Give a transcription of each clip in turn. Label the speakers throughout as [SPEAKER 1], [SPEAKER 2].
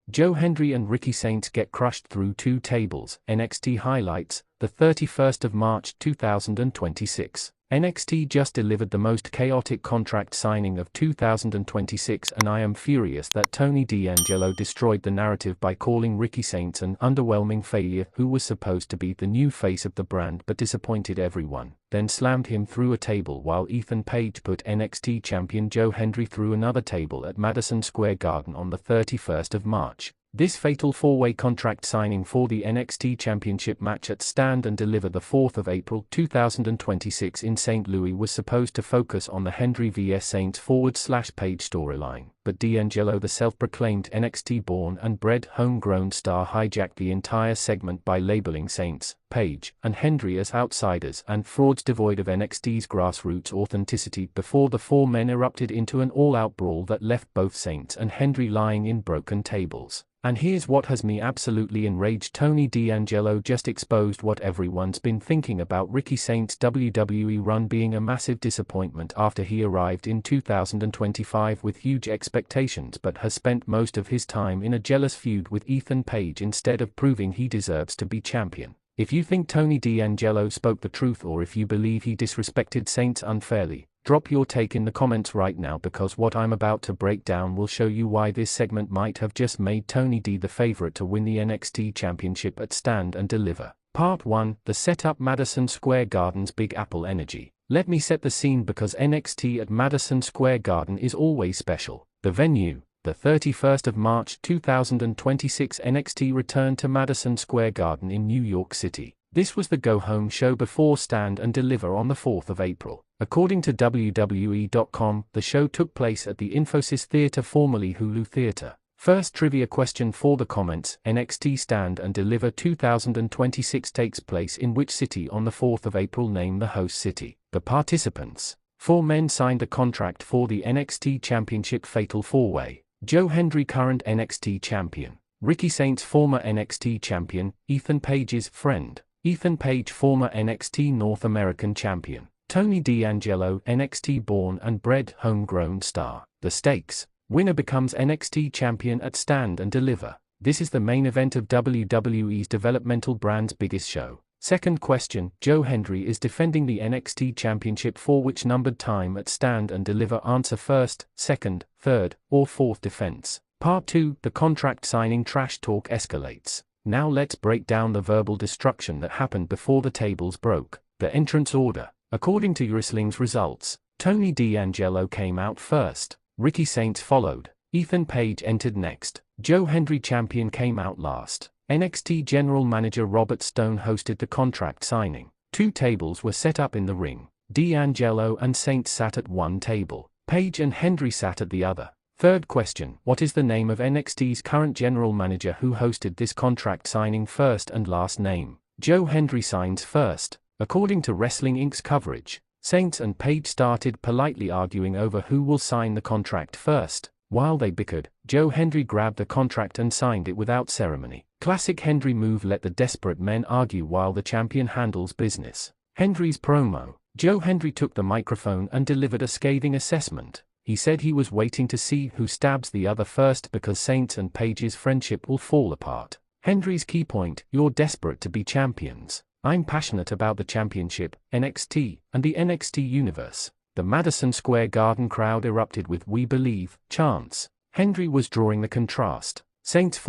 [SPEAKER 1] Joe Hendry and Ricky Saints get crushed through 2 tables. NXT highlights, the 31st of March 2026. NXT just delivered the most chaotic contract signing of 2026, and I am furious that Tony D'Angelo destroyed the narrative by calling Ricky Saints an underwhelming failure who was supposed to be the new face of the brand but disappointed everyone, then slammed him through a table while Ethan Page put NXT champion Joe Hendry through another table at Madison Square Garden on the 31st of March. This fatal 4-way contract signing for the NXT Championship match at Stand and Deliver the 4th of April 2026 in St. Louis was supposed to focus on the Hendry vs Saints /Page storyline, but D'Angelo, the self-proclaimed NXT-born and bred homegrown star, hijacked the entire segment by labeling Saints, Page, and Hendry as outsiders and frauds devoid of NXT's grassroots authenticity before the 4 men erupted into an all-out brawl that left both Saints and Hendry lying in broken tables. And here's what has me absolutely enraged: Tony D'Angelo just exposed what everyone's been thinking about Ricky Saints' WWE run being a massive disappointment after he arrived in 2025 with huge expectations but has spent most of his time in a jealous feud with Ethan Page instead of proving he deserves to be champion. If you think Tony D'Angelo spoke the truth or if you believe he disrespected Saints unfairly, drop your take in the comments right now, because what I'm about to break down will show you why this segment might have just made Tony D the favorite to win the NXT Championship at Stand and Deliver. Part 1, the setup. Madison Square Garden's Big Apple energy. Let me set the scene, because NXT at Madison Square Garden is always special. The venue, the 31st of March 2026. NXT returned to Madison Square Garden in New York City. This was the go-home show before Stand and Deliver on the 4th of April. According to WWE.com, the show took place at the Infosys Theater, formerly Hulu Theater. First trivia question for the comments: NXT Stand and Deliver 2026 takes place in which city on the 4th of April? Name the host city. The participants. 4 men signed a contract for the NXT Championship Fatal 4-Way. Joe Hendry, current NXT champion. Ricky Saints, former NXT champion. Ethan Page's friend. Ethan Page, former NXT North American champion. Tony D'Angelo, NXT-born and bred homegrown star. The stakes: winner becomes NXT champion at Stand and Deliver. This is the main event of WWE's developmental brand's biggest show. Second question: Joe Hendry is defending the NXT Championship for which numbered time at Stand and Deliver? Answer: first, second, third, or fourth defense. Part 2, the contract signing trash talk escalates. Now let's break down the verbal destruction that happened before the tables broke. The entrance order. According to Wrestling's results, Tony D'Angelo came out first. Ricky Saints followed. Ethan Page entered next. Joe Hendry, champion, came out last. NXT General Manager Robert Stone hosted the contract signing. 2 tables were set up in the ring. D'Angelo and Saints sat at one table. Page and Hendry sat at the other. Third question: what is the name of NXT's current general manager who hosted this contract signing? First and last name. Joe Hendry signs first. According to Wrestling Inc.'s coverage, Saints and Page started politely arguing over who will sign the contract first. While they bickered, Joe Hendry grabbed the contract and signed it without ceremony. Classic Hendry move: let the desperate men argue while the champion handles business. Hendry's promo. Joe Hendry took the microphone and delivered a scathing assessment. He said he was waiting to see who stabs the other first because Saints and Page's friendship will fall apart. Hendry's key point: you're desperate to be champions. I'm passionate about the championship, NXT, and the NXT Universe. The Madison Square Garden crowd erupted with "We Believe" chants. Hendry was drawing the contrast. Saints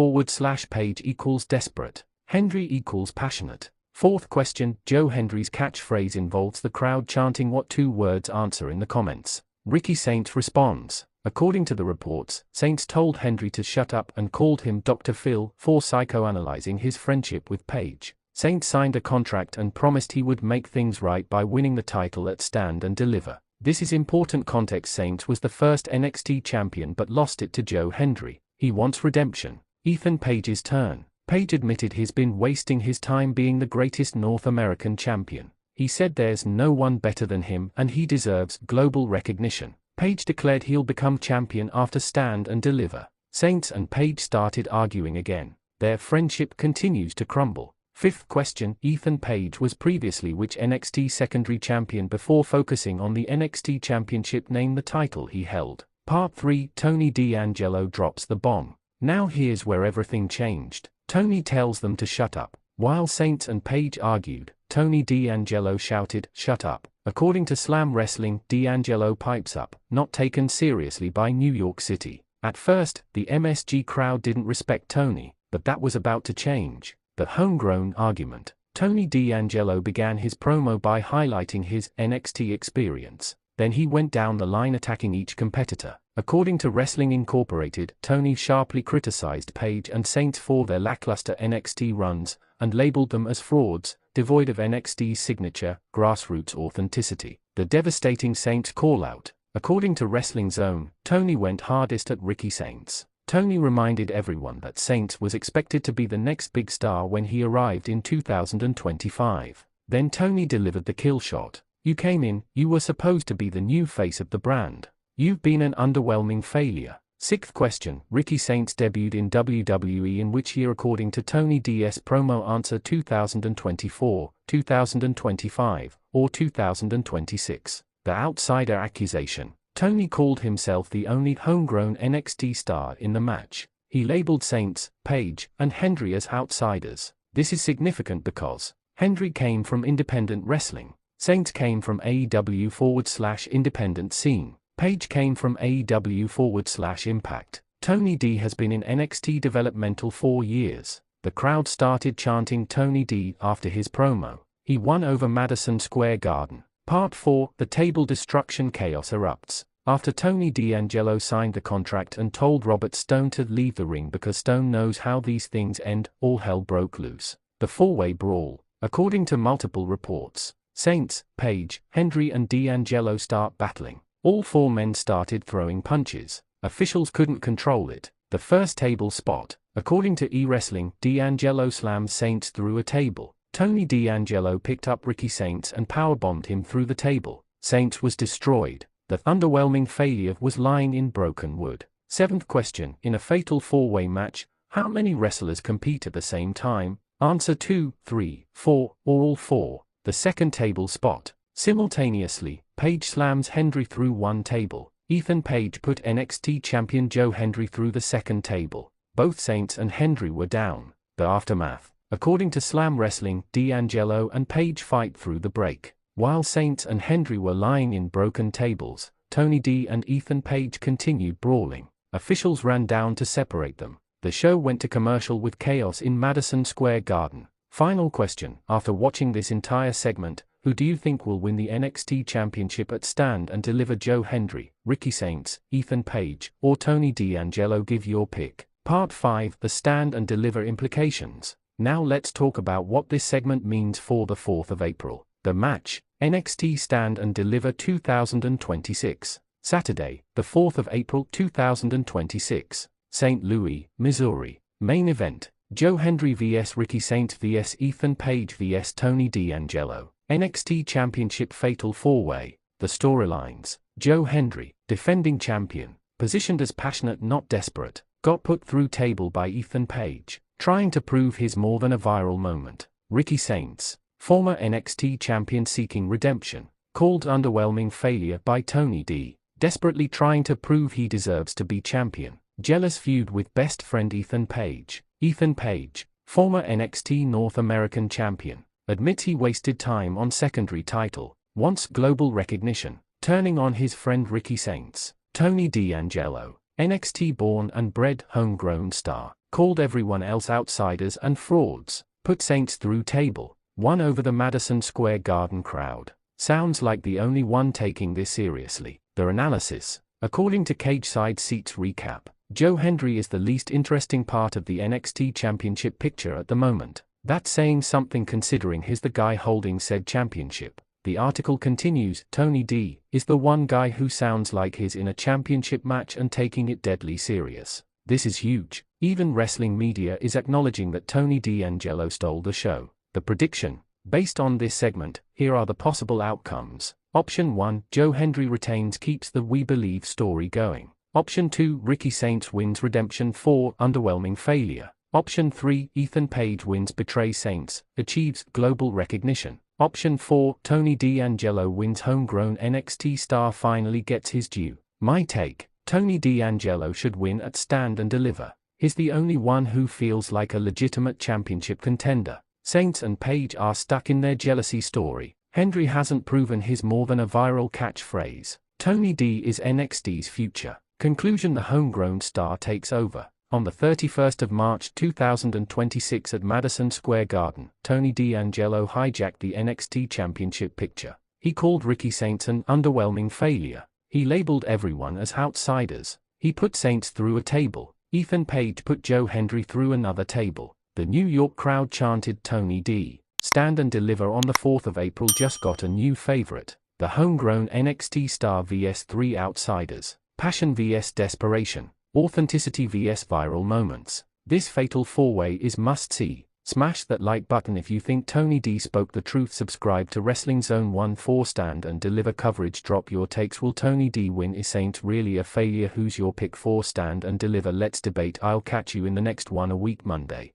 [SPEAKER 1] / Page equals desperate. Hendry equals passionate. Fourth question: Joe Hendry's catchphrase involves the crowd chanting what 2 words? Answer in the comments. Ricky Saints responds. According to the reports, Saints told Hendry to shut up and called him Dr. Phil for psychoanalyzing his friendship with Page. Saints signed a contract and promised he would make things right by winning the title at Stand and Deliver. This is important context. Saints was the first NXT champion but lost it to Joe Hendry. He wants redemption. Ethan Page's turn. Page admitted he's been wasting his time being the greatest North American champion. He said there's no one better than him and he deserves global recognition. Page declared he'll become champion after Stand and Deliver. Saints and Page started arguing again. Their friendship continues to crumble. Fifth question: Ethan Page was previously which NXT secondary champion before focusing on the NXT Championship? Name the title he held. Part 3, Tony D'Angelo drops the bomb. Now here's where everything changed. Tony tells them to shut up. While Saints and Paige argued, Tony D'Angelo shouted, "Shut up." According to Slam Wrestling, D'Angelo pipes up, not taken seriously by New York City. At first, the MSG crowd didn't respect Tony, but that was about to change. The homegrown argument. Tony D'Angelo began his promo by highlighting his NXT experience. Then he went down the line attacking each competitor. According to Wrestling Incorporated, Tony sharply criticized Paige and Saints for their lackluster NXT runs, and labeled them as frauds, devoid of NXT's signature, grassroots authenticity. The devastating Saints call-out. According to Wrestling Zone, Tony went hardest at Ricky Saints. Tony reminded everyone that Saints was expected to be the next big star when he arrived in 2025. Then Tony delivered the kill shot. "You came in, you were supposed to be the new face of the brand. You've been an underwhelming failure." Sixth question, Ricky Saints debuted in WWE in which year according to Tony D's promo answer 2024, 2025, or 2026. The outsider accusation. Tony called himself the only homegrown NXT star in the match. He labeled Saints, Paige, and Hendry as outsiders. This is significant because Hendry came from independent wrestling. Saints came from AEW/independent scene. Paige came from AEW/Impact. Tony D has been in NXT developmental 4 years. The crowd started chanting Tony D after his promo. He won over Madison Square Garden. Part 4, The Table Destruction Chaos Erupts. After Tony D'Angelo signed the contract and told Robert Stone to leave the ring because Stone knows how these things end, all hell broke loose. The four-way brawl. According to multiple reports, Saints, Paige, Hendry and D'Angelo start battling. All four men started throwing punches. Officials couldn't control it. The first table spot. According to E-Wrestling, D'Angelo slammed Saints through a table. Tony D'Angelo picked up Ricky Saints and powerbombed him through the table. Saints was destroyed. The underwhelming failure was lying in broken wood. Seventh question, in a fatal four-way match, how many wrestlers compete at the same time? Answer 2, 3, 4, or all four. The second table spot. Simultaneously, Paige slams Hendry through one table. Ethan Page put NXT champion Joe Hendry through the second table. Both Saints and Hendry were down. The aftermath. According to Slam Wrestling, D'Angelo and Page fight through the break. While Saints and Hendry were lying in broken tables, Tony D and Ethan Page continued brawling. Officials ran down to separate them. The show went to commercial with chaos in Madison Square Garden. Final question, after watching this entire segment, who do you think will win the NXT Championship at Stand and Deliver? Joe Hendry, Ricky Saints, Ethan Page, or Tony D'Angelo? Give your pick. Part 5, The Stand and Deliver Implications. Now let's talk about what this segment means for the 4th of April. The match, NXT Stand and Deliver 2026. Saturday, the 4th of April 2026. St. Louis, Missouri. Main event, Joe Hendry vs Ricky Saints vs Ethan Page vs Tony D'Angelo. NXT Championship Fatal 4-Way. The storylines, Joe Hendry, defending champion, positioned as passionate not desperate, got put through table by Ethan Page, trying to prove his more than a viral moment. Ricky Saints, former NXT champion seeking redemption, called underwhelming failure by Tony D, desperately trying to prove he deserves to be champion. Jealous feud with best friend Ethan Page. Ethan Page, former NXT North American champion, admits he wasted time on secondary title, wants global recognition, turning on his friend Ricky Saints. Tony D'Angelo, NXT born and bred homegrown star, called everyone else outsiders and frauds, put Saints through table, won over the Madison Square Garden crowd. Sounds like the only one taking this seriously. The analysis. According to Cage Side Seats recap, Joe Hendry is the least interesting part of the NXT Championship picture at the moment. That's saying something considering he's the guy holding said championship. The article continues, Tony D is the one guy who sounds like he's in a championship match and taking it deadly serious. This is huge. Even wrestling media is acknowledging that Tony D'Angelo stole the show. The prediction. Based on this segment, here are the possible outcomes. Option 1, Joe Hendry retains, keeps the We Believe story going. Option 2, Ricky Saints wins redemption. 4, underwhelming failure. Option 3, Ethan Page wins, betrays Saints, achieves global recognition. Option 4, Tony D'Angelo wins, homegrown NXT star finally gets his due. My take, Tony D'Angelo should win at Stand and Deliver. He's the only one who feels like a legitimate championship contender. Saints and Paige are stuck in their jealousy story. Hendry hasn't proven his more than a viral catchphrase. Tony D is NXT's future. Conclusion: the homegrown star takes over. On the 31st of March 2026 at Madison Square Garden, Tony D'Angelo hijacked the NXT Championship picture. He called Ricky Saints an underwhelming failure. He labeled everyone as outsiders. He put Saints through a table. Ethan Page put Joe Hendry through another table. The New York crowd chanted Tony D. Stand and Deliver. On the 4th of April just got a new favorite. The homegrown NXT star vs 3 outsiders. Passion vs desperation. Authenticity vs viral moments. This fatal four-way is must-see. Smash that like button if you think Tony D spoke the truth. Subscribe to Wrestling Zone 1 for Stand and Deliver coverage. Drop your takes. Will Tony D win? Is Saints really a failure? Who's your pick for Stand and Deliver? Let's debate. I'll catch you in the next one a week Monday.